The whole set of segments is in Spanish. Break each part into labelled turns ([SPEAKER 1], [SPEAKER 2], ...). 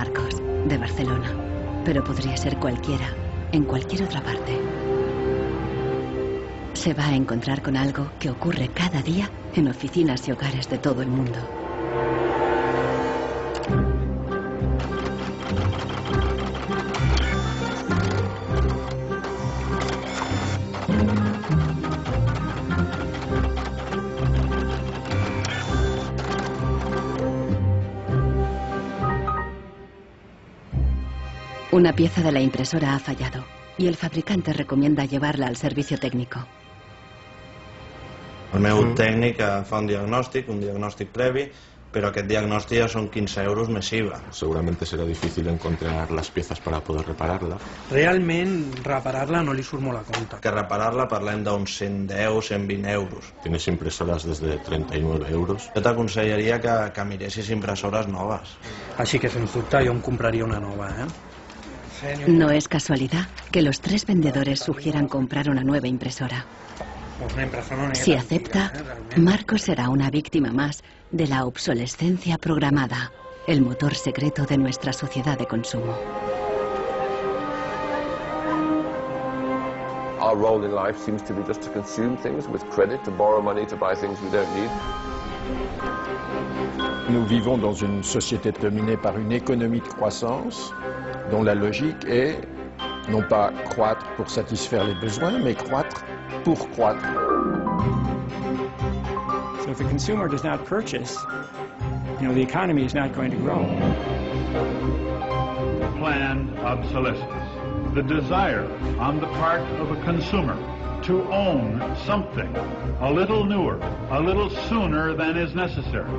[SPEAKER 1] Marcos, de Barcelona, pero podría ser cualquiera, en cualquier otra parte. Se va a encontrar con algo que ocurre cada día en oficinas y hogares de todo el mundo. Una pieza de la impresora ha fallado y el fabricante recomienda llevarla al servicio técnico.
[SPEAKER 2] El meu tècnic fa un diagnòstic previ, pero aquest diagnòstic ya son 15 euros més IVA.
[SPEAKER 3] Seguramente será difícil encontrar las piezas para poder repararla.
[SPEAKER 4] Realment, reparar-la no li surt molt a compte.
[SPEAKER 2] Que reparar-la parlem d'uns 110, 120 euros.
[SPEAKER 3] Tienes impresoras desde 39 euros.
[SPEAKER 2] Jo t'aconsellaria que miressis impressores noves.
[SPEAKER 4] Així que, sens dubte, jo em compraria una nova,
[SPEAKER 1] No es casualidad que los tres vendedores sugieran comprar una nueva impresora. Si acepta, Marcos será una víctima más de la obsolescencia programada, el motor secreto de nuestra sociedad de consumo.
[SPEAKER 5] Our role in life seems to be just to consume things with credit, to borrow money to buy things we don't need.
[SPEAKER 6] Nous vivons dans une société dominée par une économie de croissance dont la logique est non pas croître pour satisfaire les besoins, mais croître pour croître.
[SPEAKER 7] So if the consumer does not purchase, the economy is not going to grow.
[SPEAKER 8] Planned obsolescence, the desire on the part of a consumer to own something a little newer, a little sooner than is necessary.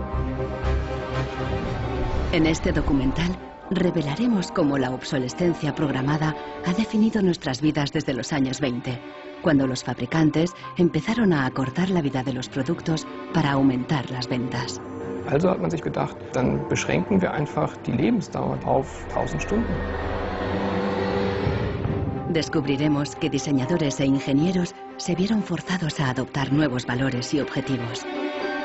[SPEAKER 1] En este documental revelaremos cómo la obsolescencia programada ha definido nuestras vidas desde los años 20, cuando los fabricantes empezaron a acortar la vida de los productos para aumentar las ventas.
[SPEAKER 5] Also hat man sich gedacht, dann beschränken wir einfach die Lebensdauer auf 1000 Stunden.
[SPEAKER 1] Descubriremos que diseñadores e ingenieros se vieron forzados a adoptar nuevos valores y objetivos.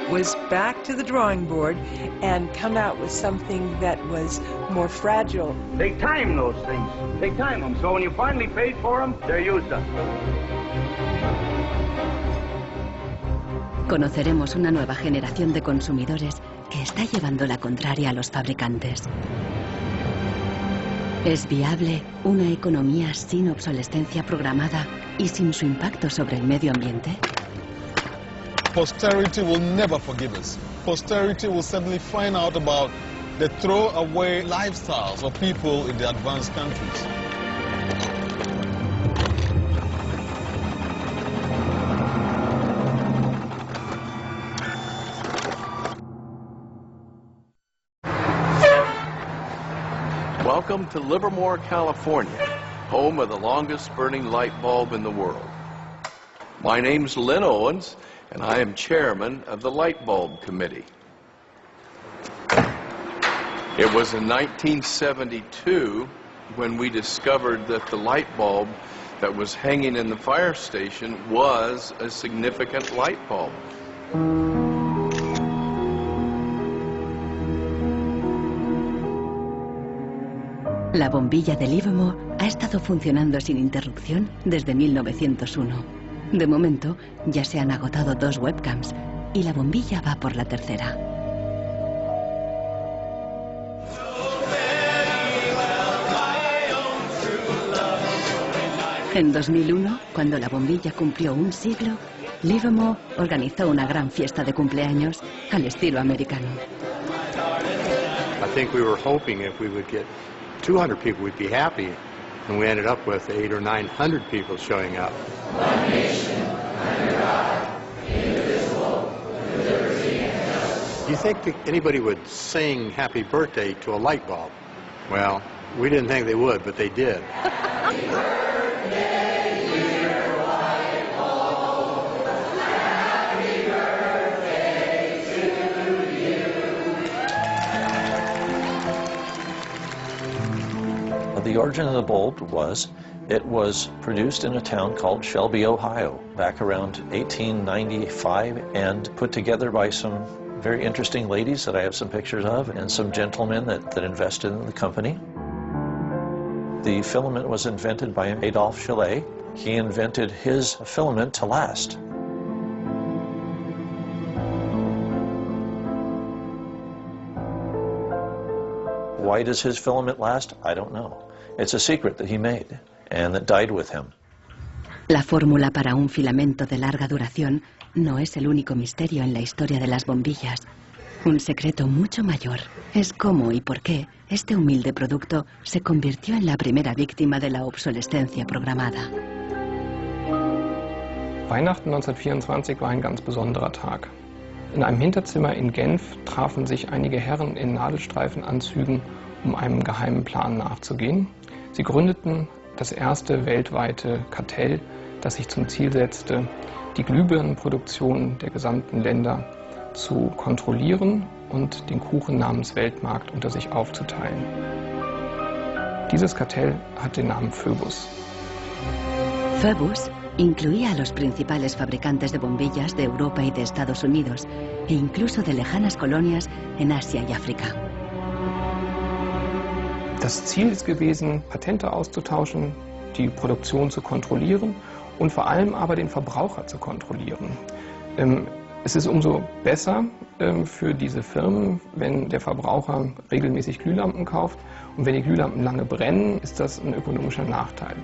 [SPEAKER 9] Was back to the drawing board and come out with something that was more fragile.
[SPEAKER 10] They time those things. They time them. So when you finally paid for them, they're used up.
[SPEAKER 1] Conoceremos una nueva generación de consumidores que está llevando la contraria a los fabricantes. ¿Es viable una economía sin obsolescencia programada y sin su impacto sobre el medio ambiente?
[SPEAKER 11] Posterity will never forgive us. Posterity will suddenly find out about the throwaway lifestyles of people in the advanced countries.
[SPEAKER 12] Welcome to Livermore, California, home of the longest burning light bulb in the world. My name's Lynn Owens, and I am chairman of the Light Bulb Committee. It was in 1972 when we discovered that the light bulb that was hanging in the fire station was a significant light bulb.
[SPEAKER 1] La bombilla de Livermore ha estado funcionando sin interrupción desde 1901. De momento, ya se han agotado 2 webcams y la bombilla va por la tercera. En 2001, cuando la bombilla cumplió un siglo, Livermore organizó una gran fiesta de cumpleaños al estilo americano.
[SPEAKER 13] I think we were hoping if we would get 200 people, we'd be happy, and we ended up with 800 or 900 people showing up.
[SPEAKER 14] One nation, under God, indivisible, with liberty and justice.
[SPEAKER 13] Do you think that anybody would sing happy birthday to a light bulb? Well, we didn't think they would, but they did.
[SPEAKER 15] The origin of the bulb was, it was produced in a town called Shelby, Ohio, back around 1895, and put together by some very interesting ladies that I have some pictures of, and some gentlemen that invested in the company. The filament was invented by Adolphe Chaillet. He invented his filament to last. Why does his filament last? I don't know. It's a secret that he made and that died with him.
[SPEAKER 1] La fórmula para un filamento de larga duración no es el único misterio en la historia de las bombillas. Un secreto mucho mayor es cómo y por qué este humilde producto se convirtió en la primera víctima de la obsolescencia programada.
[SPEAKER 5] Weihnachten 1924 war ein ganz besonderer Tag. In einem Hinterzimmer in Genf trafen sich einige Herren in Nadelstreifenanzügen, um einem geheimen Plan nachzugehen. Sie gründeten das erste weltweite Kartell, das sich zum Ziel setzte, die Glühbirnenproduktion der gesamten Länder zu kontrollieren und den Kuchen namens Weltmarkt unter sich aufzuteilen. Dieses Kartell hat den Namen Phoebus.
[SPEAKER 1] Phoebus incluía a los principales fabricantes de bombillas de Europa y de Estados Unidos, e incluso de lejanas colonias en Asia y África.
[SPEAKER 5] Das Ziel ist gewesen, Patente auszutauschen, die Produktion zu kontrollieren und vor allem aber den Verbraucher zu kontrollieren. Es ist umso besser für diese Firmen, wenn der Verbraucher regelmäßig Glühlampen kauft, und wenn die Glühlampen lange brennen, ist das ein ökonomischer Nachteil.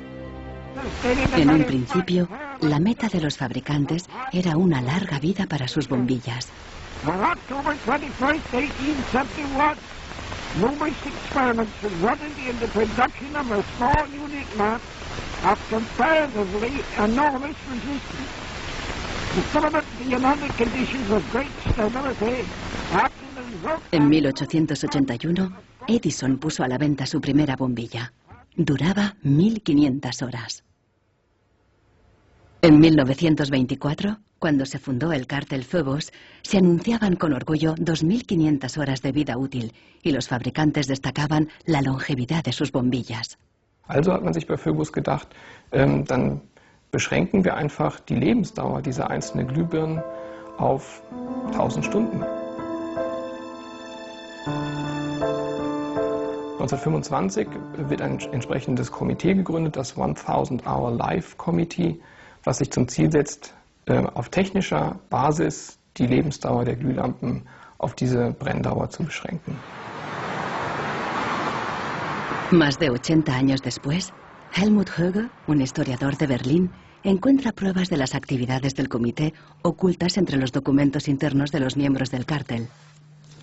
[SPEAKER 1] En un principio, la meta de los fabricantes era una larga vida para sus bombillas.
[SPEAKER 16] On October 21st, 1871, numerous experiments resulted in the production of a small unique lamp of comparatively enormous resistance. The filament being under conditions of great stability after the result.
[SPEAKER 1] En 1881, Edison puso a la venta su primera bombilla. Duraba 1500 horas. En 1924, cuando se fundó el cártel Phoebus, se anunciaban con orgullo 2500 horas de vida útil y los fabricantes destacaban la longevidad de sus bombillas.
[SPEAKER 5] Also hat man sich bei Phoebus gedacht, dann beschränken wir einfach die Lebensdauer dieser einzelnen Glühbirnen auf 1000 Stunden. 1925 wird ein entsprechendes Komitee gegründet, das 1000-Hour Life Committee, was sich zum Ziel setzt, auf technischer Basis die Lebensdauer der Glühlampen auf diese Brenndauer zu beschränken.
[SPEAKER 1] Más de 80 años después, Helmut Höge, un historiador de Berlín, encuentra pruebas de las actividades del comité ocultas entre los documentos internos de los miembros del cártel.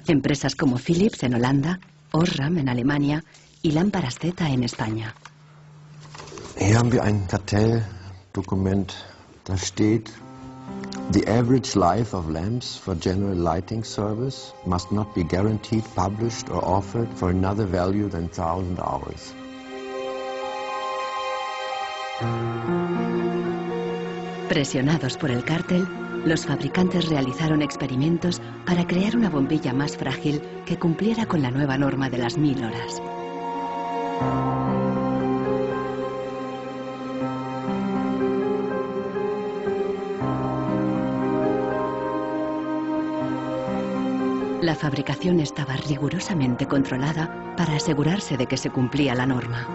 [SPEAKER 1] Empresas como Philips en Holanda, Osram en Alemania y Lámparas Z en España.
[SPEAKER 17] Hier haben wir ein Kartelldokument, da steht: The average life of lamps for general lighting service must not be guaranteed, published or offered for another value than 1000 hours.
[SPEAKER 1] Presionados por el cártel, los fabricantes realizaron experimentos para crear una bombilla más frágil que cumpliera con la nueva norma de las 1000 horas. La fabricación estaba rigurosamente controlada para asegurarse de que se cumplía la norma.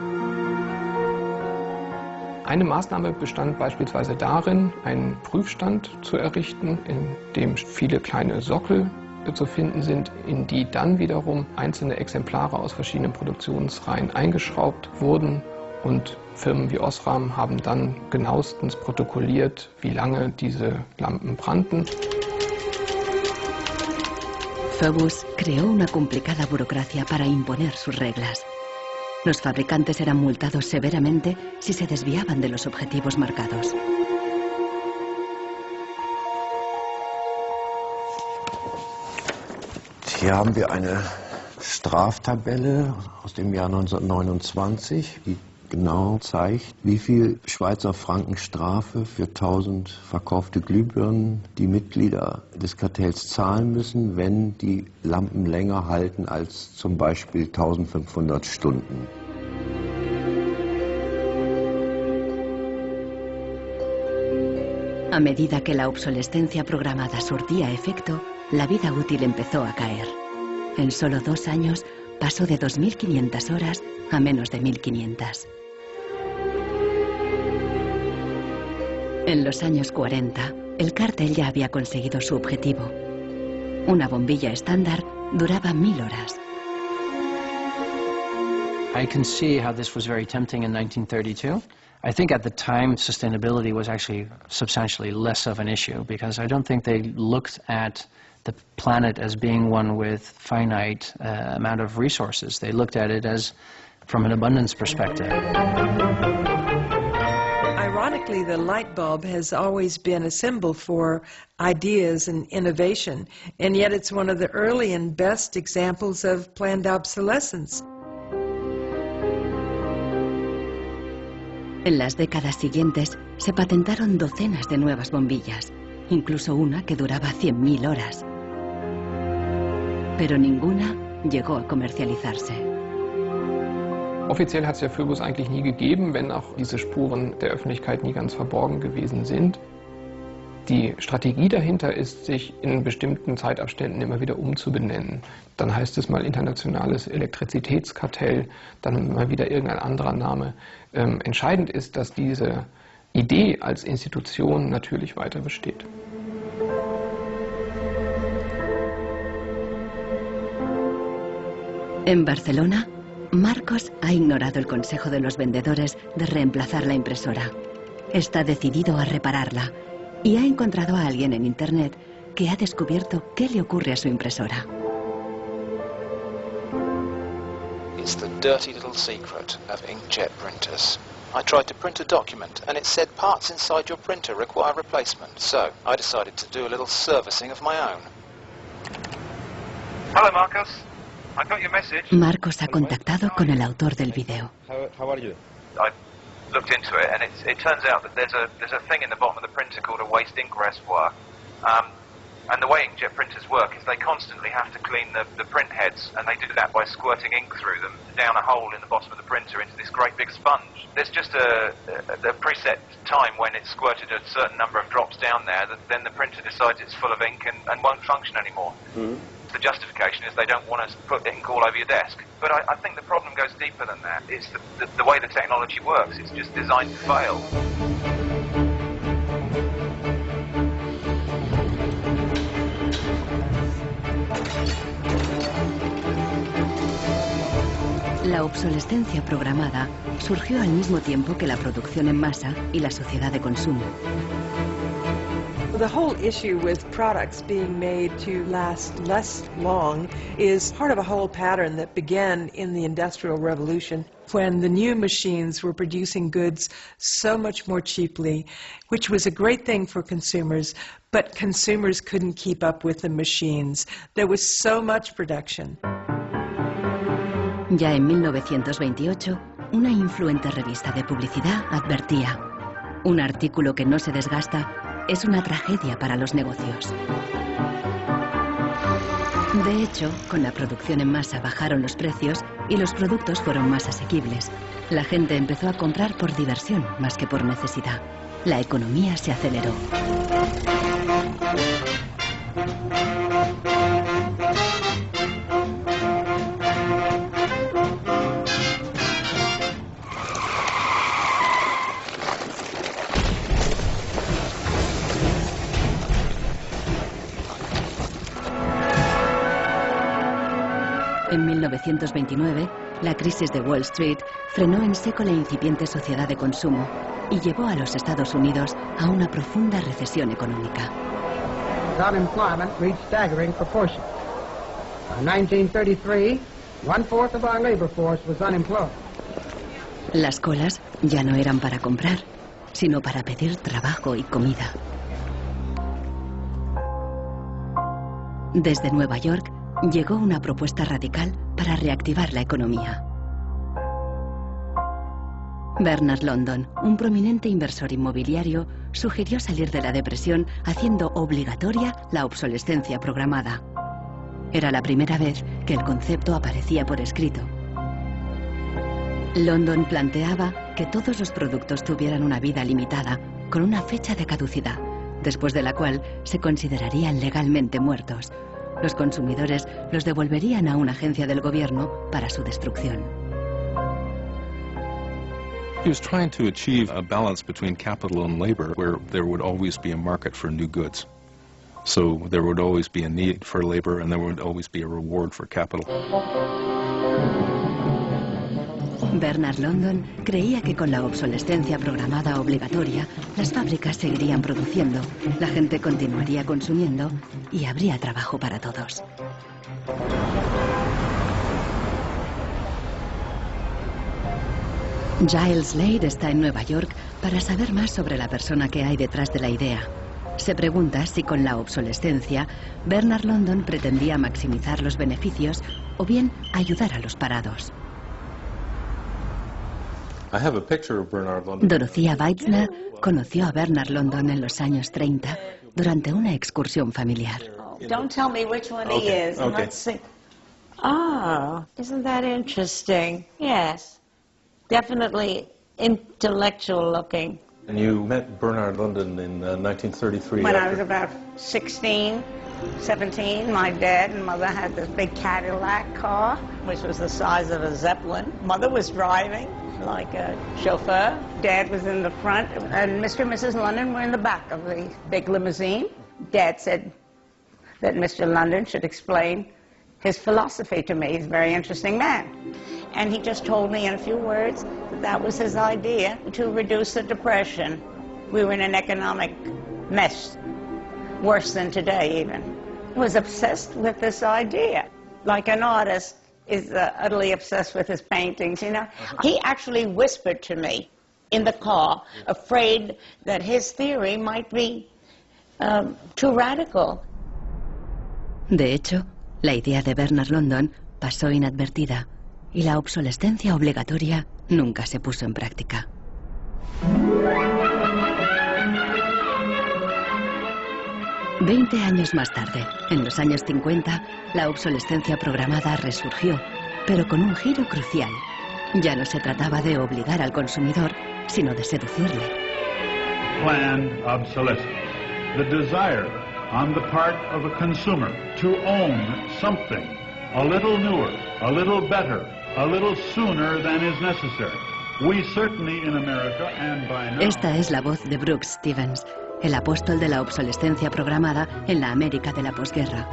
[SPEAKER 5] Eine Maßnahme bestand beispielsweise darin, einen Prüfstand zu errichten, in dem viele kleine Sockel zu finden sind, in die dann wiederum einzelne Exemplare aus verschiedenen Produktionsreihen eingeschraubt wurden, und Firmen wie Osram haben dann genauestens protokolliert, wie lange diese Lampen brannten.
[SPEAKER 1] Phoebus creó una complicada burocracia para imponer sus reglas. Los fabricantes eran multados severamente si se desviaban de los objetivos marcados.
[SPEAKER 17] Hier haben wir eine Straftabelle aus dem Jahr 1929, die genau zeigt, wie viel Schweizer Franken Strafe für 1000 verkaufte Glühbirnen die Mitglieder des Kartells zahlen müssen, wenn die Lampen länger halten als zum Beispiel 1500 Stunden.
[SPEAKER 1] A medida que la obsolescencia programada surtía efecto, la vida útil empezó a caer. En solo 2 años pasó de 2.500 horas a menos de 1.500. En los años 40, el cártel ya había conseguido su objetivo. Una bombilla estándar duraba 1.000 horas.
[SPEAKER 18] I can see how this was very tempting in 1932. I think at the time sustainability was actually substantially less of an issue because I don't think they looked at the planet as being one with finite amount of resources. They looked at it as from an abundance perspective.
[SPEAKER 9] Ironically, the light bulb has always been a symbol for ideas and innovation, and yet it's one of the early and best examples of planned obsolescence.
[SPEAKER 1] En las décadas siguientes se patentaron docenas de nuevas bombillas, incluso una que duraba 100.000 horas. Pero ninguna llegó a comercializarse.
[SPEAKER 5] Offiziell hat es ja Phobos eigentlich nie gegeben, wenn auch diese Spuren der Öffentlichkeit nie ganz verborgen gewesen sind. Die Strategie dahinter ist, sich in bestimmten Zeitabständen immer wieder umzubenennen. Dann heißt es mal internationales Elektrizitätskartell, dann mal wieder irgendein anderer Name. Entscheidend ist, dass diese Idee als Institution natürlich weiter besteht.
[SPEAKER 1] En Barcelona, Marcos ha ignorado el consejo de los vendedores de reemplazar la impresora. Está decidido a repararla y ha encontrado a alguien en Internet que ha descubierto qué le ocurre a su impresora.
[SPEAKER 19] It's the dirty little secret of inkjet printers. I tried to print a document and it said parts inside your printer require replacement, so I decided to do a little servicing of my own.
[SPEAKER 10] Hello, Marcos. I got your message.
[SPEAKER 1] Marcos ha contactado con el autor del video.
[SPEAKER 10] How are you? I looked into it, and it turns out that there's a thing in the bottom of the printer called a waste ink reservoir. And the way inkjet printers work is they constantly have to clean the print heads, and they do that by squirting ink through them down a hole in the bottom of the printer into this great big sponge. There's just a preset time when it's squirted a certain number of drops down there that then the printer decides it's full of ink and won't function anymore. Mm-hmm. The justification is they don't want to put ink all over your desk. But I think the problem goes deeper than that. It's the way the technology works. It's just designed to fail.
[SPEAKER 1] La obsolescencia programada surgió al mismo tiempo que la producción en masa y la sociedad de consumo.
[SPEAKER 9] The whole issue with products being made to last less long is part of a whole pattern that began in the Industrial Revolution when the new machines were producing goods so much more cheaply, which was a great thing for consumers, but consumers couldn't keep up with the machines. There was so much production.
[SPEAKER 1] Ya en 1928, una influente revista de publicidad advertía: un artículo que no se desgasta es una tragedia para los negocios. De hecho, con la producción en masa bajaron los precios y los productos fueron más asequibles. La gente empezó a comprar por diversión más que por necesidad. La economía se aceleró. En 1929, la crisis de Wall Street frenó en seco la incipiente sociedad de consumo y llevó a los Estados Unidos a una profunda recesión económica.
[SPEAKER 16] Unemployment reached staggering proportions. In 1933, 1/4 of our labor force was unemployed.
[SPEAKER 1] Las colas ya no eran para comprar, sino para pedir trabajo y comida. Desde Nueva York llegó una propuesta radical para reactivar la economía. Bernard London, un prominente inversor inmobiliario, sugirió salir de la depresión haciendo obligatoria la obsolescencia programada. Era la primera vez que el concepto aparecía por escrito. London planteaba que todos los productos tuvieran una vida limitada, con una fecha de caducidad, después de la cual se considerarían legalmente muertos. Los consumidores los devolverían a una agencia del gobierno para su destrucción.
[SPEAKER 3] He was trying to achieve a balance between capital and labor where there would always be a market for new goods. So there would always be a need for labor and there would always be a reward for capital.
[SPEAKER 1] Bernard London creía que con la obsolescencia programada obligatoria, las fábricas seguirían produciendo, la gente continuaría consumiendo y habría trabajo para todos. Giles Slade está en Nueva York para saber más sobre la persona que hay detrás de la idea. Se pregunta si con la obsolescencia, Bernard London pretendía maximizar los beneficios o bien ayudar a los parados. Dorothea Weitzner conoció a Bernard London en los años 30 durante una excursión familiar.
[SPEAKER 20] Don't tell me which one he is.
[SPEAKER 3] Okay.
[SPEAKER 20] Let's see. Oh, isn't that interesting? Yes. Definitely intellectual looking.
[SPEAKER 3] And you met Bernard London in 1933.
[SPEAKER 20] When I was about 16, 17, my dad and mother had this big Cadillac car, which was the size of a Zeppelin. Mother was driving like a chauffeur. Dad was in the front, and Mr. and Mrs. London were in the back of the big limousine. Dad said that Mr. London should explain his philosophy to me. He's a very interesting man. And he just told me in a few words that that was his idea to reduce the depression. We were in an economic mess, worse than today even. He was obsessed with this idea. Like an artist is utterly obsessed with his paintings, you know. He actually whispered to me in the car, afraid that his theory might be too radical.
[SPEAKER 1] De hecho, la idea de Bernard London pasó inadvertida y la obsolescencia obligatoria nunca se puso en práctica. Veinte años más tarde, en los años 50, la obsolescencia programada resurgió, pero con un giro crucial. Ya no se trataba de obligar al consumidor, sino de seducirle.
[SPEAKER 8] Planned obsolescence. The desire on the part of a consumer to own something a little newer, a little better, a little sooner than is necessary. We certainly in America and by now...
[SPEAKER 1] Esta es la voz de Brooks Stevens, el apóstol de la obsolescencia programada en la América de la posguerra.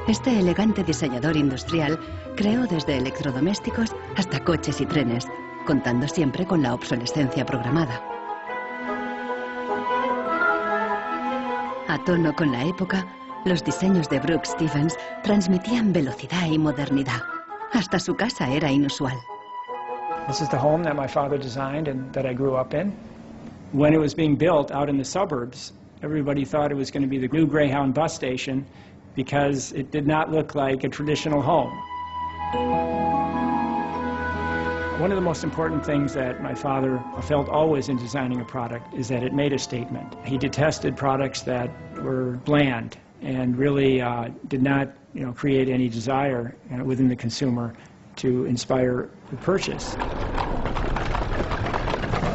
[SPEAKER 1] Este elegante diseñador industrial creó desde electrodomésticos hasta coches y trenes, contando siempre con la obsolescencia programada. A tono con la época, los diseños de Brooks Stevens transmitían velocidad y modernidad. Hasta su casa era inusual.
[SPEAKER 7] This is the home that my father designed and that I grew up in. When it was being built out in the suburbs, everybody thought it was going to be the new Greyhound bus station because it did not look like a traditional home. One of the most important things that my father felt always in designing a product is that it made a statement. He detested products that were bland and really did not, create any desire within the consumer to inspire the purchase.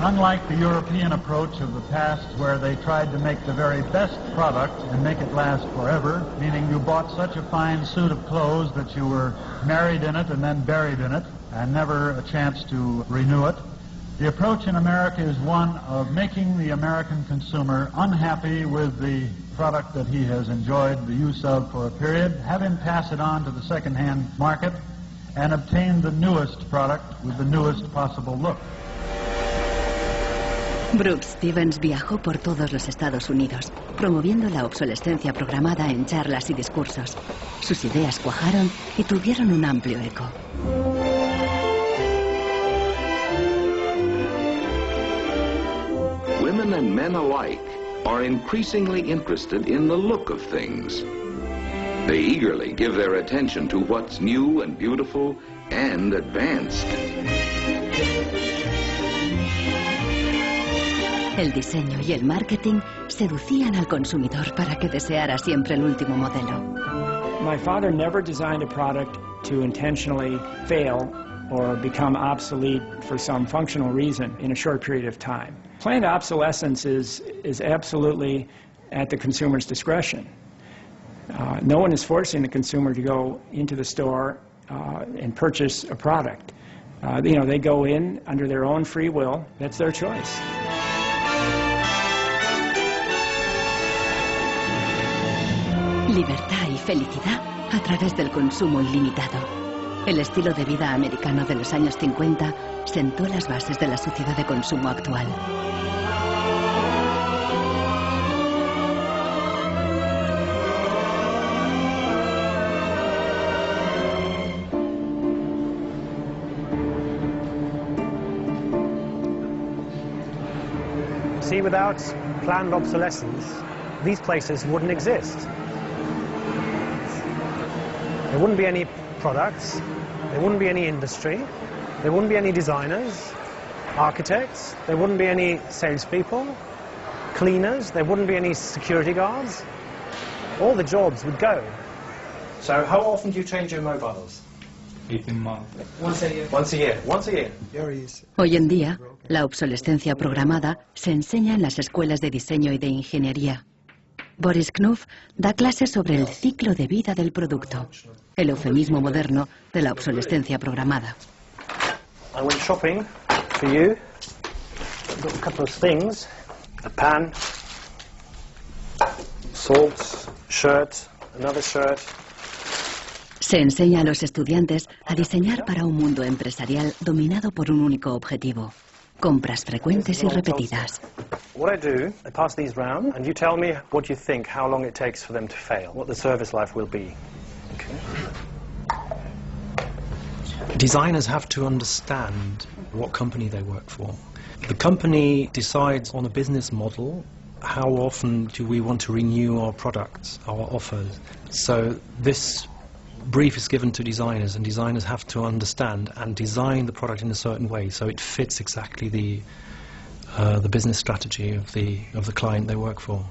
[SPEAKER 8] Unlike the European approach of the past where they tried to make the very best product and make it last forever, meaning you bought such a fine suit of clothes that you were married in it and then buried in it and never a chance to renew it, the approach in America is one of making the American consumer unhappy with the product that he has enjoyed the use of for a period, have him pass it on to the second-hand market, and obtain the newest product with the newest possible look.
[SPEAKER 1] Brooks Stevens viajó por todos los Estados Unidos, promoviendo la obsolescencia programada en charlas y discursos. Sus ideas cuajaron y tuvieron un amplio eco.
[SPEAKER 21] Women and men alike are increasingly interested in the look of things. They eagerly give their attention to what's new and beautiful and advanced.
[SPEAKER 1] El diseño y el marketing seducían al consumidor para que deseara siempre el último modelo.
[SPEAKER 7] My father never designed a product to intentionally fail or become obsolete for some functional reason in a short period of time. Planned obsolescence is absolutely at the consumer's discretion. No one is forcing the consumer to go into the store and purchase a product. They go in under their own free will. That's their choice.
[SPEAKER 1] Libertad y felicidad a través del consumo ilimitado. El estilo de vida americano de los años 50 sentó las bases de la sociedad de consumo actual.
[SPEAKER 2] See, without planned obsolescence, these places wouldn't exist. There wouldn't be any products, there wouldn't be any industry, there wouldn't be any designers, architects, there wouldn't be any salespeople, cleaners, there wouldn't be any security guards. All the jobs would go.
[SPEAKER 22] So how often do you change your mobiles?
[SPEAKER 4] 18 months.
[SPEAKER 22] Once a year. Once a year. Once a year.
[SPEAKER 1] Hoy en día, la obsolescencia programada se enseña en las escuelas de diseño y de ingeniería. Boris Knopf da clases sobre el ciclo de vida del producto, el eufemismo moderno de la obsolescencia programada.
[SPEAKER 2] I went shopping for you. I've got a couple of things. A pan, salt, shirt, another shirt.
[SPEAKER 1] Se enseña a los estudiantes a diseñar para un mundo empresarial dominado por un único objetivo: compras frecuentes y repetidas.
[SPEAKER 2] What I do, I pass these round, and you tell me what you think, how long it takes for them to fail, what the service life will be.
[SPEAKER 23] Designers have to understand what company they work for. The company decides on a business model. How often do we want to renew our products, our offers? So this brief is given to designers, and designers have to understand and design the product in a certain way so it fits exactly the business strategy of the client they work for.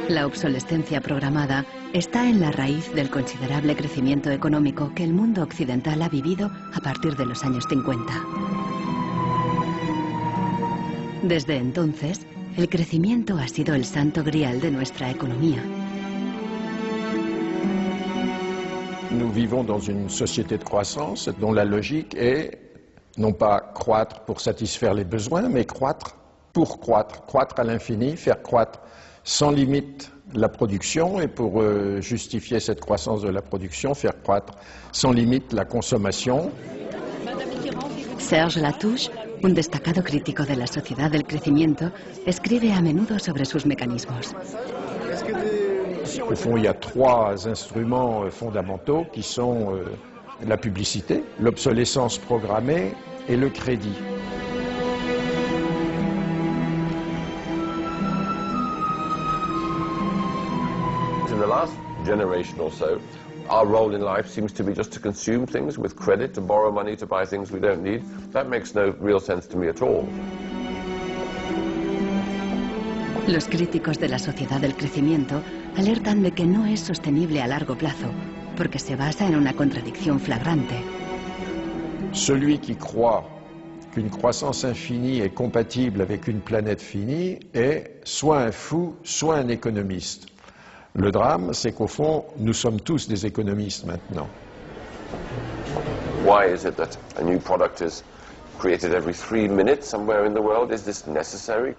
[SPEAKER 1] La obsolescencia programada está en la raíz del considerable crecimiento económico que el mundo occidental ha vivido a partir de los años 50. Desde entonces, el crecimiento ha sido el santo grial de nuestra economía.
[SPEAKER 6] Nous vivons dans une société de croissance dont la logique est non pas croître pour satisfaire les besoins, mais croître pour croître, croître à l'infini, faire croître sans limite la production, et pour justifier cette croissance de la production, faire croître sans limite la consommation.
[SPEAKER 1] Serge Latouche, un destacado crítico de la sociedad del crecimiento, escribe a menudo sobre sus mecanismos.
[SPEAKER 6] Au fond, il y a trois instruments fondamentaux qui sont la publicité, l'obsolescence programmée et le crédit.
[SPEAKER 12] In the last generation or so, our role in life seems to be just to consume things with credit, to borrow money to buy things we don't need. That makes no real sense to me at all.
[SPEAKER 1] Los críticos de la sociedad del crecimiento alertan de que no es sostenible a largo plazo, porque se basa en una contradicción flagrante.
[SPEAKER 6] Celui qui croit qu'une croissance infinie est compatible avec une planète finie est soit un fou, soit un économiste. Le drame, c'est qu'au fond, nous sommes tous des économistes maintenant.
[SPEAKER 12] Why is it that a new product is created every 3 minutes somewhere in the world? Is this necessary?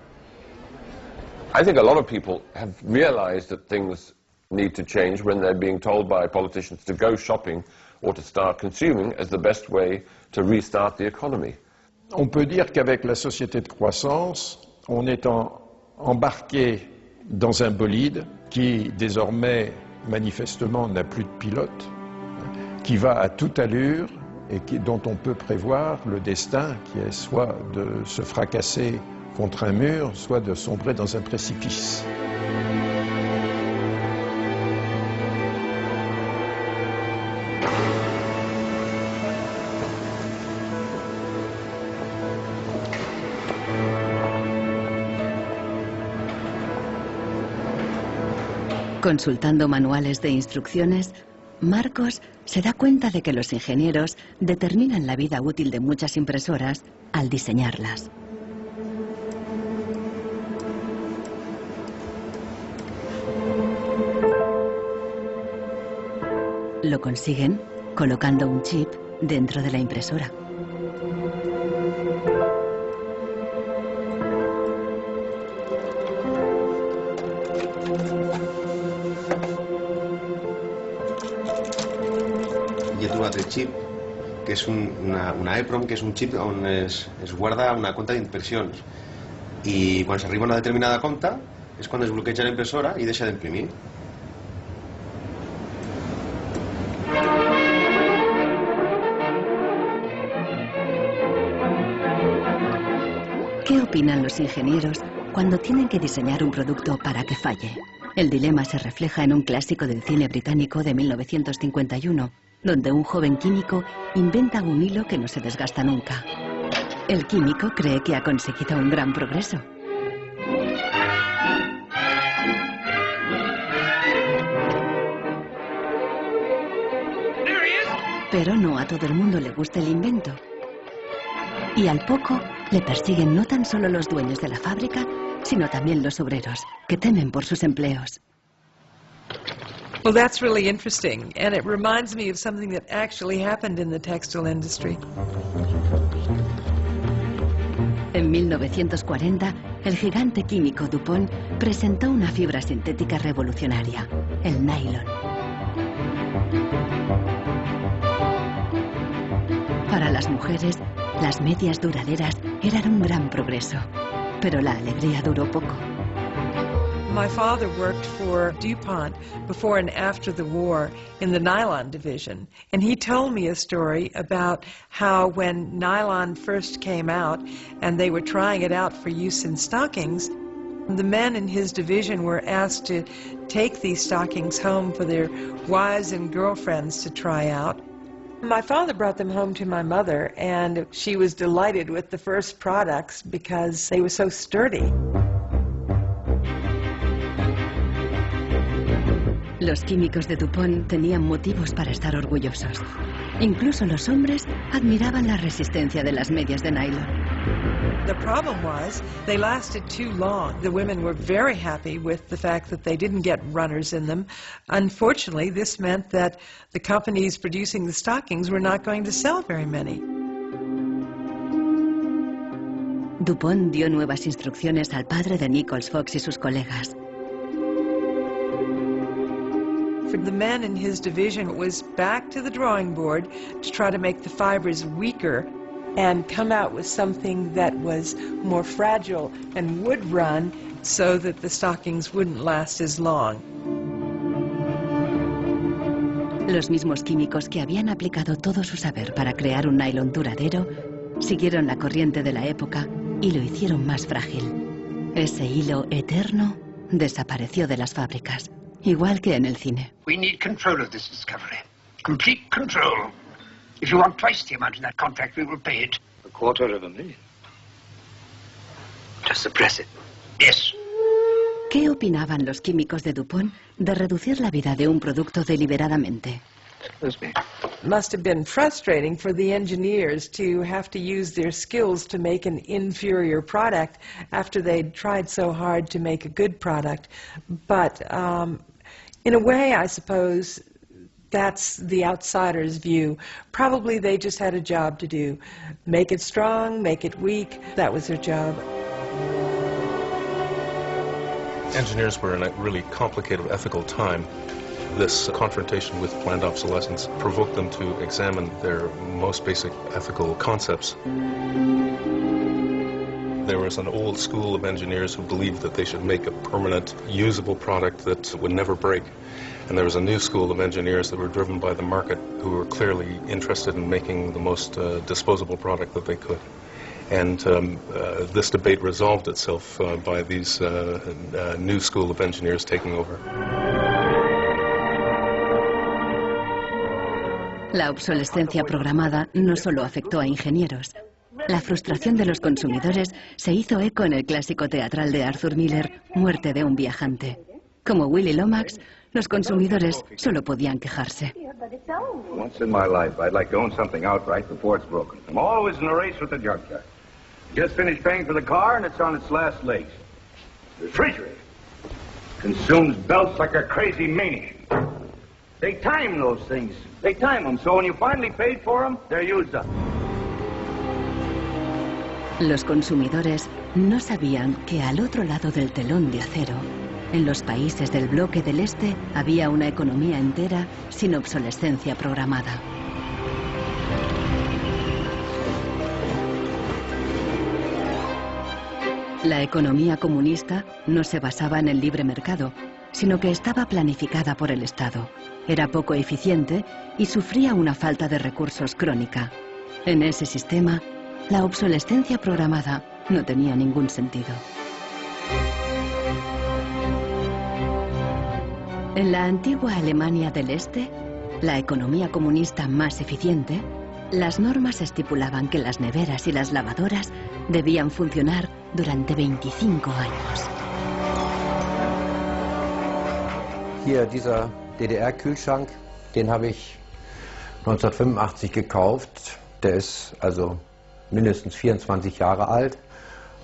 [SPEAKER 12] I think a lot of people have realized that things need to change when they're being told by politicians to go shopping or to start consuming as the best way to restart the economy.
[SPEAKER 6] On peut dire qu'avec la société de croissance, on est embarqué dans un bolide qui désormais manifestement n'a plus de pilote, qui va à toute allure et dont on peut prévoir le destin qui est soit de se fracasser contre un mur, soit de sombrer dans un précipice.
[SPEAKER 1] Consultando manuales de instrucciones, Marcos se da cuenta de que los ingenieros determinan la vida útil de muchas impresoras al diseñarlas. Lo consiguen colocando un chip dentro de la impresora.
[SPEAKER 11] Jo he trobat el xip, que és una EEPROM, que és un xip on es guarda una compta d'impressions. I quan s'arriba a una determinada compta és quan es bloqueja la impressora i deixa d'imprimir.
[SPEAKER 1] ¿Qué opinan los ingenieros cuando tienen que diseñar un producto para que falle? El dilema se refleja en un clásico del cine británico de 1951, donde un joven químico inventa un hilo que no se desgasta nunca. El químico cree que ha conseguido un gran progreso. Pero no a todo el mundo le gusta el invento. Y al poco le persiguen no tan solo los dueños de la fábrica, sino también los obreros, que temen por sus empleos.
[SPEAKER 9] Well, that's really interesting, and it reminds me of something that actually happened in the textile industry.
[SPEAKER 1] En 1940, el gigante químico DuPont presentó una fibra sintética revolucionaria, el nylon. Para las mujeres, las medias duraderas eran un gran progreso, pero la alegría duró poco.
[SPEAKER 9] My father worked for DuPont before and after the war in the nylon division, and he told me a story about how when nylon first came out and they were trying it out for use in stockings, the men in his division were asked to take these stockings home for their wives and girlfriends to try out. My father brought them home to my mother, and she was delighted with the first products because they were so sturdy.
[SPEAKER 1] Los químicos de DuPont tenían motivos para estar orgullosos. Incluso los hombres admiraban la resistencia de las medias de nylon.
[SPEAKER 9] The problem was they lasted too long. The women were very happy with the fact that they didn't get runners in them. Unfortunately, this meant that the companies producing the stockings were not going to sell very many.
[SPEAKER 1] DuPont dio nuevas instrucciones al padre de Nichols Fox y sus colegas.
[SPEAKER 9] For the men in his division, it was back to the drawing board to try to make the fibers weaker and come out with something that was more fragile and would run so that the stockings wouldn't last as long.
[SPEAKER 1] Los mismos químicos que habían aplicado todo su saber para crear un nylon duradero siguieron la corriente de la época y lo hicieron más frágil. Ese hilo eterno desapareció de las fábricas, igual que en el cine.
[SPEAKER 16] We need control of this discovery. Complete control. If you want twice the amount in that contract, we will pay it.
[SPEAKER 13] $250,000.
[SPEAKER 16] To suppress it. Yes.
[SPEAKER 1] ¿Qué opinaban los químicos de DuPont de reducir la vida de un producto deliberadamente?
[SPEAKER 9] Must have been frustrating for the engineers to have to use their skills to make an inferior product after they'd tried so hard to make a good product. But in a way, I suppose that's the outsider's view. Probably they just had a job to do. Make it strong, make it weak. That was their job.
[SPEAKER 3] Engineers were in a really complicated ethical time. This confrontation with planned obsolescence provoked them to examine their most basic ethical concepts. There was an old school of engineers who believed that they should make a permanent, usable product that would never break. And there was a new school of engineers that were driven by the market who were clearly interested in making the most disposable product that they could. And this debate resolved itself by these new school of engineers taking over.
[SPEAKER 1] La obsolescencia programada no solo afectó a ingenieros. La frustración de los consumidores se hizo eco en el clásico teatral de Arthur Miller, Muerte de un viajante. Como Willy Lomax, los consumidores solo podían quejarse.
[SPEAKER 21] Once in my life, I'd like to own something outright before it's broken. I'm always in a race with the junkyard. Just finished paying for the car and it's on its last legs. The refrigerator consumes belts like a crazy maniac.
[SPEAKER 13] They time those things. They time them, so when you finally paid for them, they're used up.
[SPEAKER 1] Los consumidores no sabían que al otro lado del telón de acero, en los países del bloque del Este, había una economía entera sin obsolescencia programada. La economía comunista no se basaba en el libre mercado, sino que estaba planificada por el Estado. Era poco eficiente y sufría una falta de recursos crónica. En ese sistema, la obsolescencia programada no tenía ningún sentido. En la antigua Alemania del Este, la economía comunista más eficiente, las normas estipulaban que las neveras y las lavadoras debían funcionar durante 25 años.
[SPEAKER 17] Hier, dieser DDR-Kühlschrank, den habe ich 1985 gekauft. Der ist also mindestens 24 Jahre alt.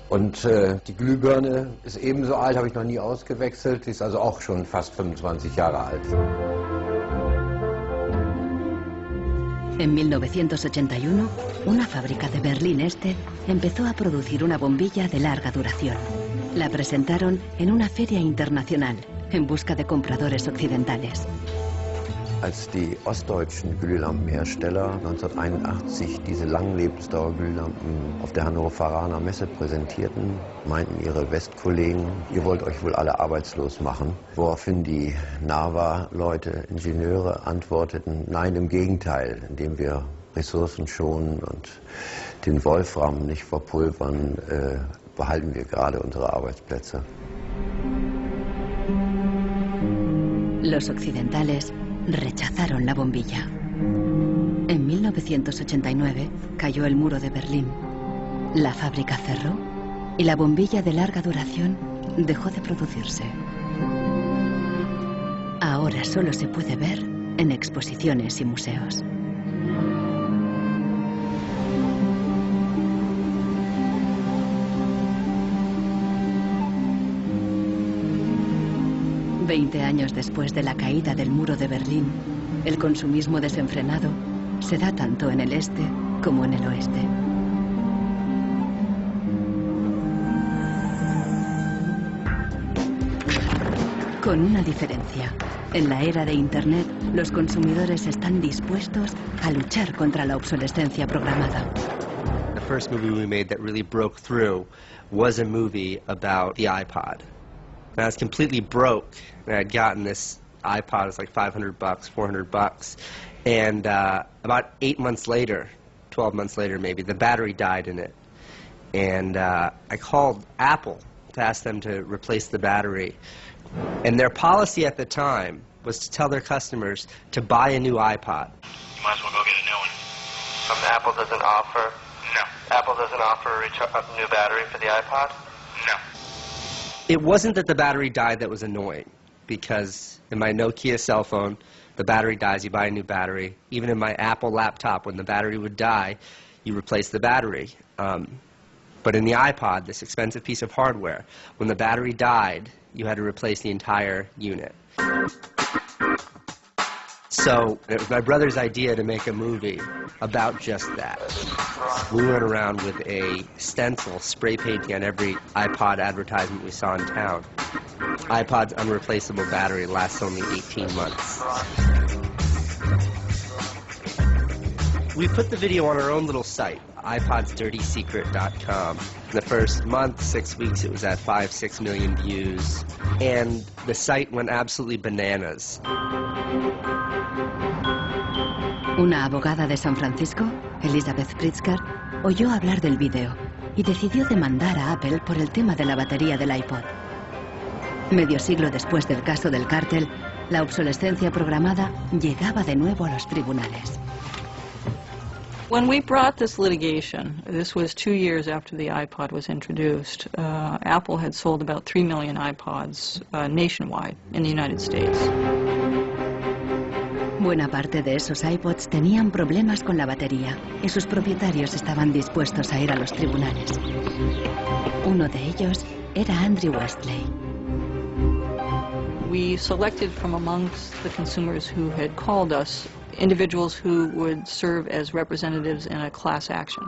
[SPEAKER 17] Und die Glühbirne ist ebenso alt, habe ich noch nie ausgewechselt. Die ist also auch schon fast 25 Jahre alt.
[SPEAKER 1] En 1981, una fábrica de Berlín Este empezó a producir una bombilla de larga duración. La presentaron en una feria internacional en busca de compradores occidentales.
[SPEAKER 17] Als die ostdeutschen Glühlampenhersteller 1981 diese Langlebensdauerglühlampen auf der Hannoveraner Messe präsentierten, meinten ihre Westkollegen, ihr wollt euch wohl alle arbeitslos machen. Woraufhin die NAVA-Leute, Ingenieure, antworteten, nein, im Gegenteil, indem wir Ressourcen schonen und den Wolfram nicht verpulvern, behalten wir gerade unsere Arbeitsplätze.
[SPEAKER 1] Los occidentales rechazaron la bombilla. En 1989 cayó el muro de Berlín. La fábrica cerró y la bombilla de larga duración dejó de producirse. Ahora solo se puede ver en exposiciones y museos. Veinte años después de la caída del muro de Berlín, el consumismo desenfrenado se da tanto en el este como en el oeste. Con una diferencia. En la era de Internet, los consumidores están dispuestos a luchar contra la obsolescencia programada.
[SPEAKER 14] The first movie we made that really broke through was a movie about the iPod. And I was completely broke, and I had gotten this iPod. It was like $500, $400, and about 8 months later, 12 months later maybe, the battery died in it. And I called Apple to ask them to replace the battery. And their policy at the time was to tell their customers to buy a new iPod.
[SPEAKER 10] You might as well go get a new one. Apple doesn't offer? No. Apple doesn't offer a new battery for the iPod? No.
[SPEAKER 14] It wasn't that the battery died that was annoying, because in my Nokia cell phone, the battery dies, you buy a new battery. Even in my Apple laptop, when the battery would die, you replace the battery. But in the iPod, this expensive piece of hardware, when the battery died, you had to replace the entire unit. So it was my brother's idea to make a movie about just that. We went around with a stencil spray painting on every iPod advertisement we saw in town. iPod's unreplaceable battery lasts only 18 months. We put the video on our own little site, iPodsDirtySecret.com. In the first month, 6 weeks, it was at 5-6 million views, and the site went absolutely bananas.
[SPEAKER 1] Una abogada de San Francisco, Elizabeth Pritzker, oyó hablar del vídeo y decidió demandar a Apple por el tema de la batería del iPod. Medio siglo después del caso del cártel, la obsolescencia programada llegaba de nuevo a los tribunales.
[SPEAKER 15] When we brought this litigation, this was 2 years after the iPod was introduced, Apple had sold about 3 million iPods nationwide in the United States.
[SPEAKER 1] Buena parte de esos iPods tenían problemas con la batería y sus propietarios estaban dispuestos a ir a los tribunales. Uno de ellos era Andrew Westley.
[SPEAKER 15] We selected from amongst the consumers who had called us individuals who would serve as representatives in a class action.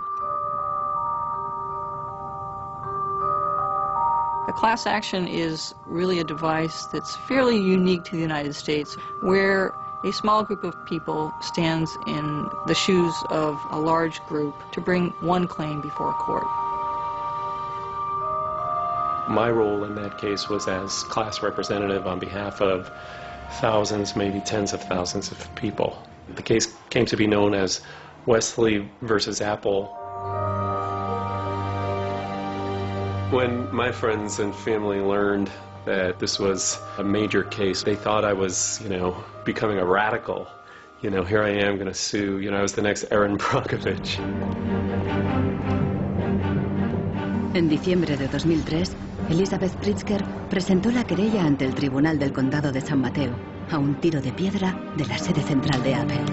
[SPEAKER 15] A class action is really a device that's fairly unique to the United States, where a small group of people stands in the shoes of a large group to bring one claim before a court.
[SPEAKER 5] My role in that case was as class representative on behalf of thousands, maybe tens of thousands of people. The case came to be known as Wesley versus Apple. When my friends and family learned that this was a major case, they thought I was, becoming a radical. Here I am going to sue, I was the next Erin Brockovich.
[SPEAKER 1] En diciembre de 2003, Elizabeth Pritzker presentó la querella ante el Tribunal del Condado de San Mateo, a un tiro de piedra de la sede central de Apple.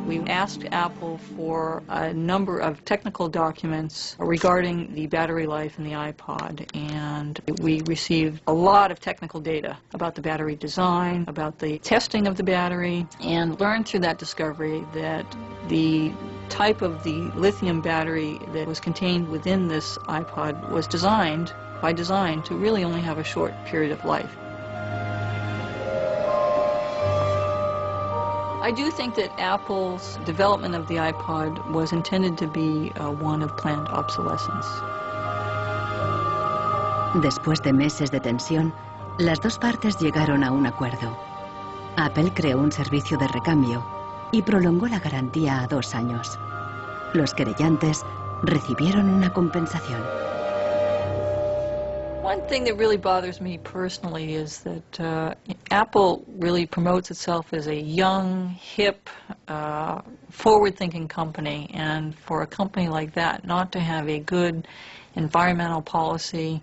[SPEAKER 15] We asked Apple for a number of technical documents regarding the battery life in the iPod, and we received a lot of technical data about the battery design, about the testing of the battery, and learned through that discovery that the type of the lithium battery that was contained within this iPod was designed, by design, to really only have a short period of life. I do think that Apple's development of the iPod was intended to be one of planned obsolescence.
[SPEAKER 1] Después de meses de tensión, las dos partes llegaron a un acuerdo. Apple creó un servicio de recambio y prolongó la garantía a 2 años. Los querellantes recibieron una compensación.
[SPEAKER 15] One thing that really bothers me personally is that Apple really promotes itself as a young, hip, forward-thinking company, and for a company like that not to have a good environmental policy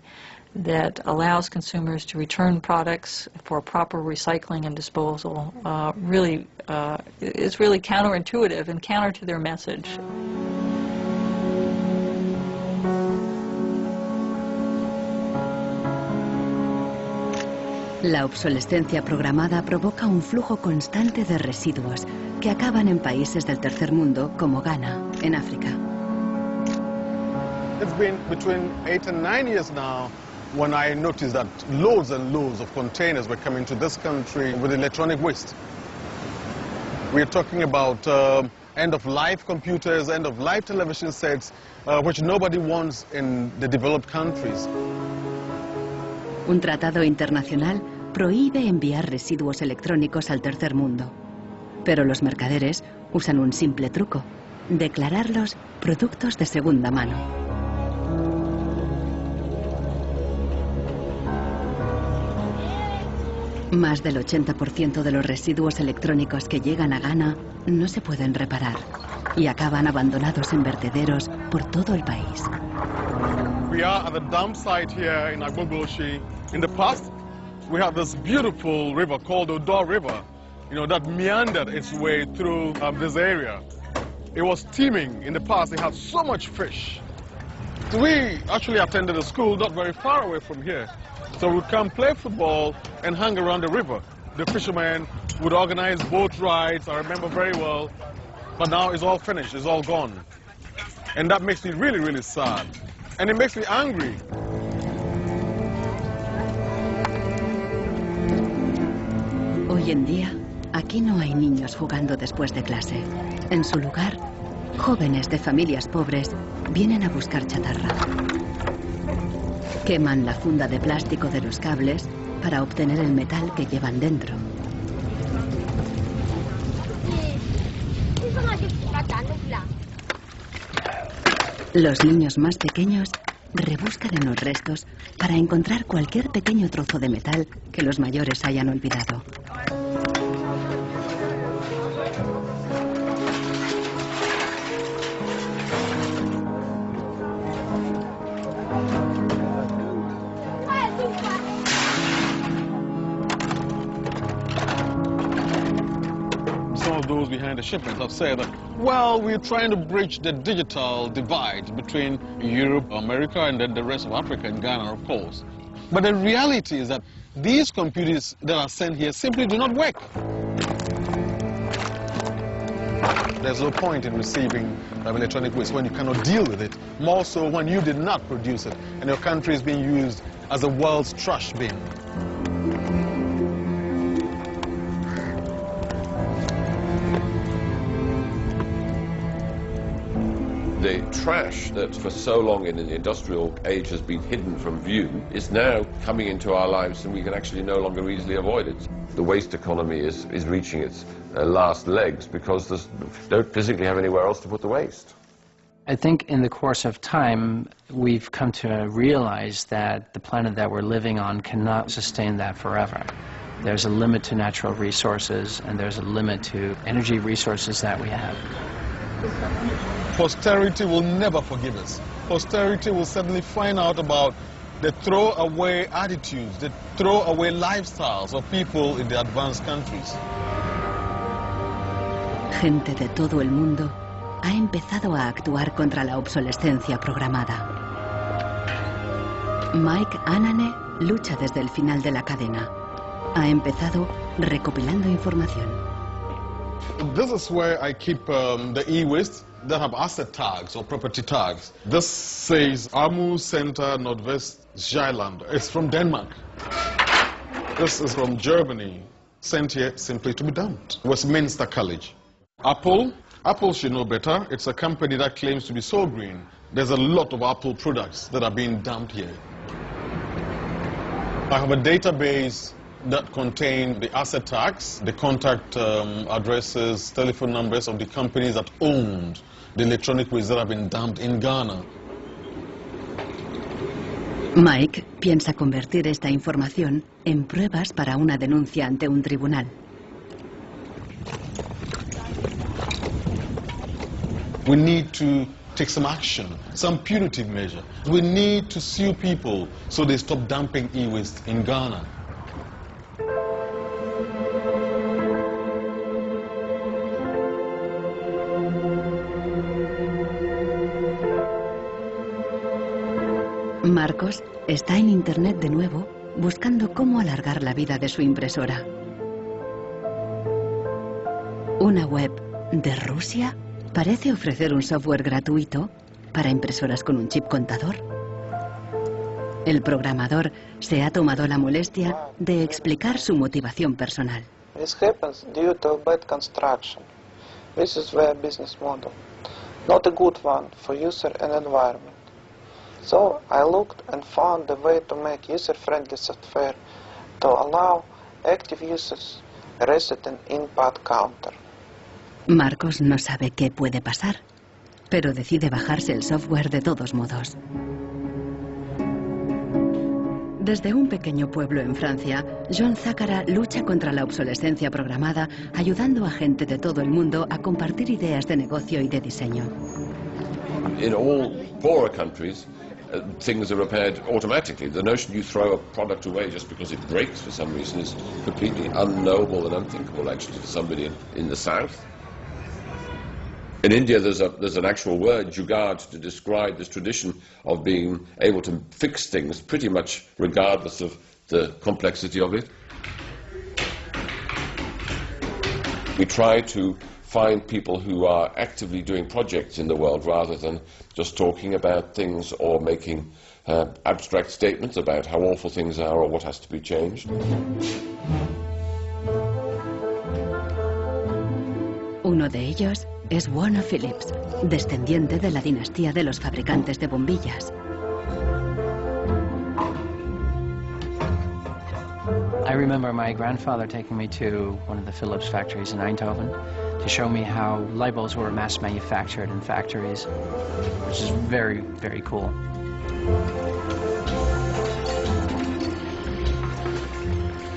[SPEAKER 15] that allows consumers to return products for proper recycling and disposal really is really counterintuitive and counter to their message.
[SPEAKER 1] La obsolescencia programada provoca un flujo constante de residuos que acaban en países del tercer mundo como Ghana, en África.
[SPEAKER 18] It's been between 8 and 9 years now when I noticed that loads and loads of containers were coming to this country with electronic waste. We're talking about end-of-life computers, end-of-life television sets, which nobody wants in the developed countries.
[SPEAKER 1] Un tratado internacional prohíbe enviar residuos electrónicos al tercer mundo. Pero los mercaderes usan un simple truco: declararlos productos de segunda mano. Más del 80% de los residuos electrónicos que llegan a Ghana no se pueden reparar y acaban abandonados en vertederos por todo el país.
[SPEAKER 18] We are at the dump site here in Agbogbloshie. In the past, we had this beautiful river called the Odor River, that meandered its way through this area. It was teeming in the past. It had so much fish. So we actually attended a school not very far away from here. So we'd come play football and hang around the river. The fishermen would organize boat rides, I remember very well. But now it's all finished, it's all gone. And that makes me really, really sad. And it makes me angry.
[SPEAKER 1] Hoy en día, aquí no hay niños jugando después de clase. En su lugar, jóvenes de familias pobres vienen a buscar chatarra. Queman la funda de plástico de los cables para obtener el metal que llevan dentro. Los niños más pequeños rebuscan en los restos para encontrar cualquier pequeño trozo de metal que los mayores hayan olvidado.
[SPEAKER 18] Those behind the shipments have said that, well, we're trying to bridge the digital divide between Europe, America, and then the rest of Africa and Ghana, of course. But the reality is that these computers that are sent here simply do not work. There's no point in receiving electronic waste when you cannot deal with it, more so when you did not produce it and your country is being used as the world's trash bin.
[SPEAKER 12] The trash that for so long in the industrial age has been hidden from view is now coming into our lives, and we can actually no longer easily avoid it. The waste economy is reaching its last legs because they don't physically have anywhere else to put the waste.
[SPEAKER 8] I think in the course of time we've come to realize that the planet that we're living on cannot sustain that forever. There's a limit to natural resources, and there's a limit to energy resources that we have.
[SPEAKER 18] Posterity will never forgive us. Posterity will certainly find out about the throwaway attitudes, the throwaway lifestyles of people in the advanced countries.
[SPEAKER 1] Gente de todo el mundo ha empezado a actuar contra la obsolescencia programada. Mike Anane lucha desde el final de la cadena. Ha empezado recopilando información.
[SPEAKER 18] This is where I keep the e-waste that have asset tags or property tags. This says Amu Center Nordvest Zeeland. It's from Denmark. This is from Germany, sent here simply to be dumped. Westminster College. Apple should know better. It's a company that claims to be so green. There's a lot of Apple products that are being dumped here. I have a database that contain the asset tags, the contact addresses, telephone numbers of the companies that owned the electronic waste that have been dumped in Ghana.
[SPEAKER 1] Mike piensa convertir esta información en pruebas para una denuncia ante un tribunal.
[SPEAKER 18] We need to take some action, some punitive measure. We need to sue people so they stop dumping e-waste in Ghana.
[SPEAKER 1] Marcos está en Internet de nuevo buscando cómo alargar la vida de su impresora. Una web de Rusia parece ofrecer un software gratuito para impresoras con un chip contador. El programador se ha tomado la molestia de explicar su motivación personal.
[SPEAKER 19] This happens due to bad construction. This is their business model. Not a good one for user and environment. So I looked and found a way to make user-friendly software to allow active users reset an input counter.
[SPEAKER 1] Marcos no sabe qué puede pasar, pero decide bajarse el software de todos modos. Desde un pequeño pueblo en Francia, John Zácara lucha contra la obsolescencia programada, ayudando a gente de todo el mundo a compartir ideas de negocio y de diseño.
[SPEAKER 12] In all poorer countries, things are repaired automatically. The notion you throw a product away just because it breaks for some reason is completely unknowable and unthinkable, actually, for somebody in the south. In India, there's an actual word, jugaad, to describe this tradition of being able to fix things pretty much regardless of the complexity of it. We try to find people who are actively doing projects in the world rather than just talking about things or making abstract statements about how awful things are or what has to be changed.
[SPEAKER 1] Uno de ellos es Warner Phillips, descendiente de la dinastía de los fabricantes de bombillas.
[SPEAKER 8] I remember my grandfather taking me to one of the Philips factories in Eindhoven to show me how light bulbs were mass manufactured in factories, which is very, very cool.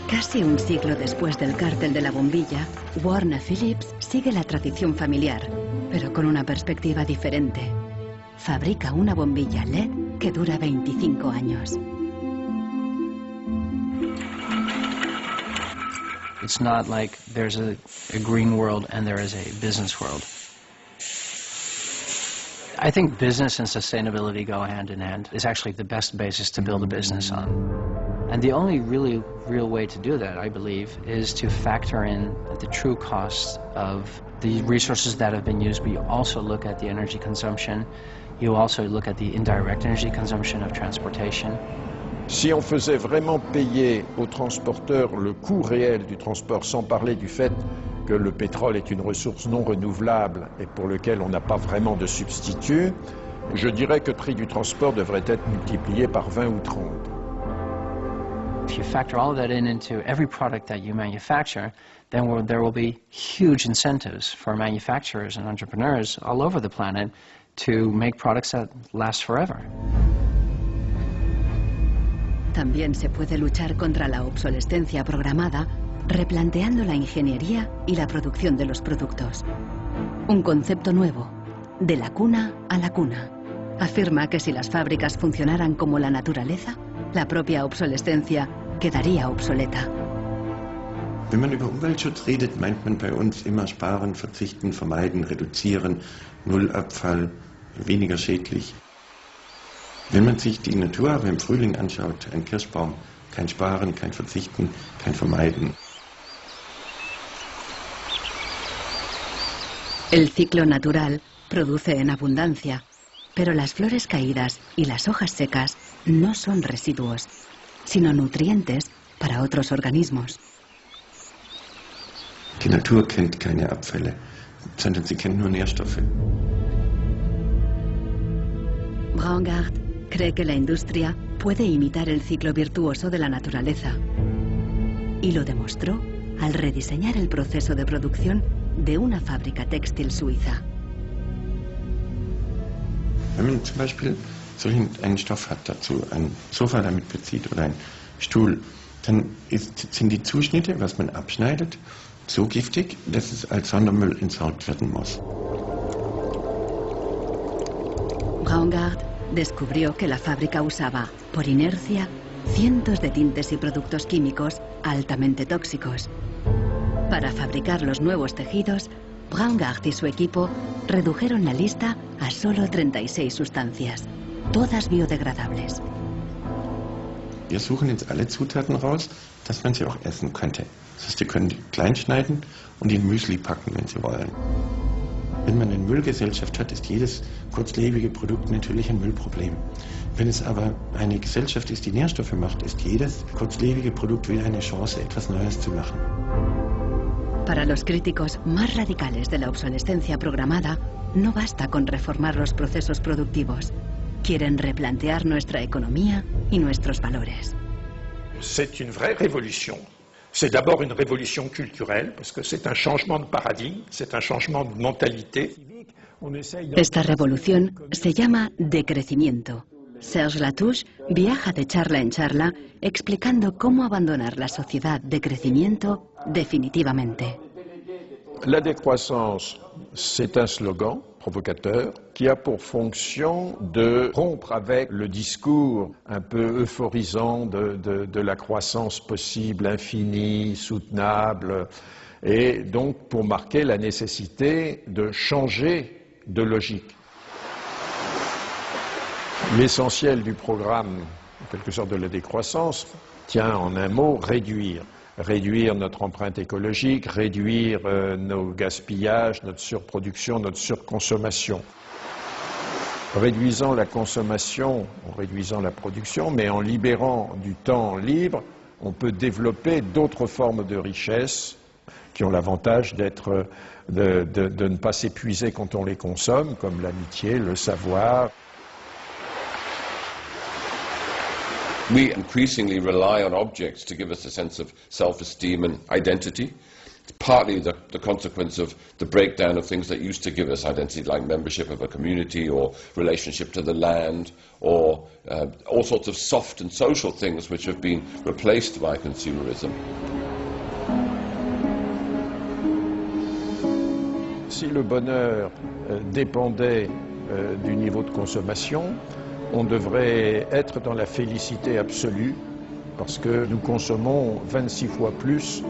[SPEAKER 1] Casi un siglo después del cártel de la bombilla, Warner Phillips sigue la tradición familiar, pero con una perspectiva diferente. Fabrica una bombilla LED que dura 25 años.
[SPEAKER 8] It's not like there's a green world and there is a business world. I think business and sustainability go hand in hand. It's actually the best basis to build a business on. And the only really real way to do that, I believe, is to factor in the true cost of the resources that have been used, but you also look at the energy consumption, you also look at the indirect energy consumption of transportation.
[SPEAKER 6] Si on faisait vraiment payer aux transporteurs le coût réel du transport, sans parler du fait que le pétrole est une ressource non renouvelable et pour lequel on n'a pas vraiment de substitut, je dirais que le prix du transport devrait être multiplié par 20 ou 30.
[SPEAKER 8] If you factor all of that into every product that you manufacture, then there will be huge incentives for manufacturers and entrepreneurs all over the planet to make products that last forever.
[SPEAKER 1] También se puede luchar contra la obsolescencia programada replanteando la ingeniería y la producción de los productos. Un concepto nuevo, de la cuna a la cuna. Afirma que si las fábricas funcionaran como la naturaleza, la propia obsolescencia quedaría obsoleta.
[SPEAKER 17] Wenn man über Umweltschutz redet, meint man bei uns immer sparen, verzichten, vermeiden, reduzieren, Nullabfall, weniger schädlich. Wenn man sich die Natur aber im Frühling anschaut, ein Kirschbaum, kein Sparen, kein Verzichten, kein Vermeiden.
[SPEAKER 1] El ciclo natural produce en abundancia, pero las flores caídas y las hojas secas no son residuos, sino nutrientes para otros organismos.
[SPEAKER 17] Die Natur kennt keine Abfälle, sondern sie kennt nur Nährstoffe.
[SPEAKER 1] Braungart cree que la industria puede imitar el ciclo virtuoso de la naturaleza. Y lo demostró al rediseñar el proceso de producción de una fábrica textil suiza.
[SPEAKER 17] Wenn man zum Beispiel einen Stoff hat dazu, ein Sofa damit bezieht oder ein Stuhl, dann sind die Zuschnitte, was man abschneidet, so giftig, dass es als Sondermüll entsorgt werden muss.
[SPEAKER 1] Braungart descubrió que la fábrica usaba, por inercia, cientos de tintes y productos químicos altamente tóxicos. Para fabricar los nuevos tejidos, Braungart y su equipo redujeron la lista a solo 36 sustancias, todas biodegradables.
[SPEAKER 17] Wir suchen jetzt alle Zutaten raus, dass man sie auch essen könnte. Das heißt, Sie können die klein schneiden und in Müsli packen, wenn Sie wollen. Wenn man eine Müllgesellschaft hat, ist jedes kurzlebige Produkt natürlich ein Müllproblem. Wenn es aber eine Gesellschaft ist, die Nährstoffe macht, ist jedes kurzlebige Produkt wieder eine Chance, etwas Neues zu machen.
[SPEAKER 1] Para los críticos más radicales de la obsolescencia programada, no basta con reformar los procesos productivos. Quieren replantear nuestra economía y nuestros valores.
[SPEAKER 6] C'est une vraie révolution. C'est d'abord une révolution culturelle, parce que c'est un changement de paradigme, c'est un changement de mentalité.
[SPEAKER 1] Esta revolución se llama decrecimiento. Serge Latouche viaja de charla en charla explicando cómo abandonar la sociedad de crecimiento definitivamente.
[SPEAKER 6] La décroissance, c'est un slogan provocateur qui a pour fonction de rompre avec le discours un peu euphorisant de la croissance possible, infinie, soutenable, et donc pour marquer la nécessité de changer de logique. L'essentiel du programme, en quelque sorte de la décroissance, tient en un mot réduire. Réduire notre empreinte écologique, réduire nos gaspillages, notre surproduction, notre surconsommation. Réduisant la consommation, en réduisant la production, mais en libérant du temps libre, on peut développer d'autres formes de richesse qui ont l'avantage de ne pas s'épuiser quand on les consomme, comme l'amitié, le savoir.
[SPEAKER 4] We increasingly rely on objects to give us a sense of self-esteem and identity. It's partly the consequence of the breakdown of things that used to give us identity, like membership of a community or relationship to the land, or all sorts of soft and social things which have been replaced by consumerism.
[SPEAKER 6] Si le bonheur dépendait du niveau de consommation, on devrait être dans la félicité absolue, parce que nous consommons 26 fois plus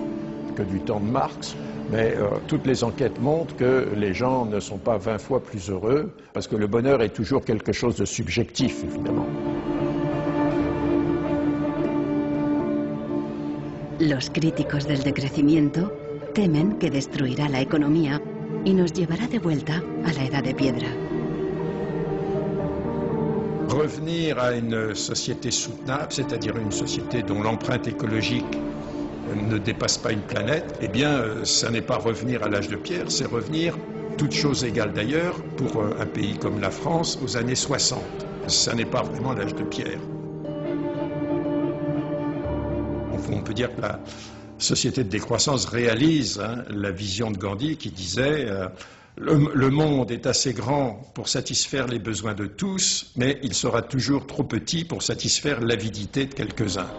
[SPEAKER 6] que du temps de Marx, mais toutes les enquêtes montrent que les gens ne sont pas 20 fois plus heureux, parce que le bonheur est toujours quelque chose de subjectif, évidemment.
[SPEAKER 1] Los críticos del decrecimiento temen que destruirá la economía y nos llevará de vuelta a la edad de piedra.
[SPEAKER 6] Revenir à une société soutenable, c'est-à-dire une société dont l'empreinte écologique ne dépasse pas une planète, eh bien, ça n'est pas revenir à l'âge de pierre, c'est revenir, toutes choses égales d'ailleurs, pour un pays comme la France, aux années 60. Ça n'est pas vraiment l'âge de pierre. On peut dire que la société de décroissance réalise la vision de Gandhi qui disait le monde est assez grand pour satisfaire les besoins de tous, mais il sera toujours trop petit pour satisfaire l'avidité de quelques-uns.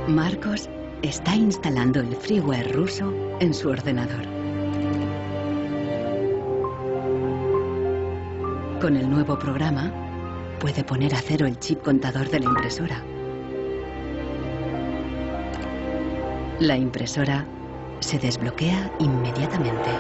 [SPEAKER 1] Marcos está instalando el freeware ruso en su ordenador. Con el nuevo programa, puede poner a cero el chip contador de la impresora. La impresora se desbloquea inmediatamente.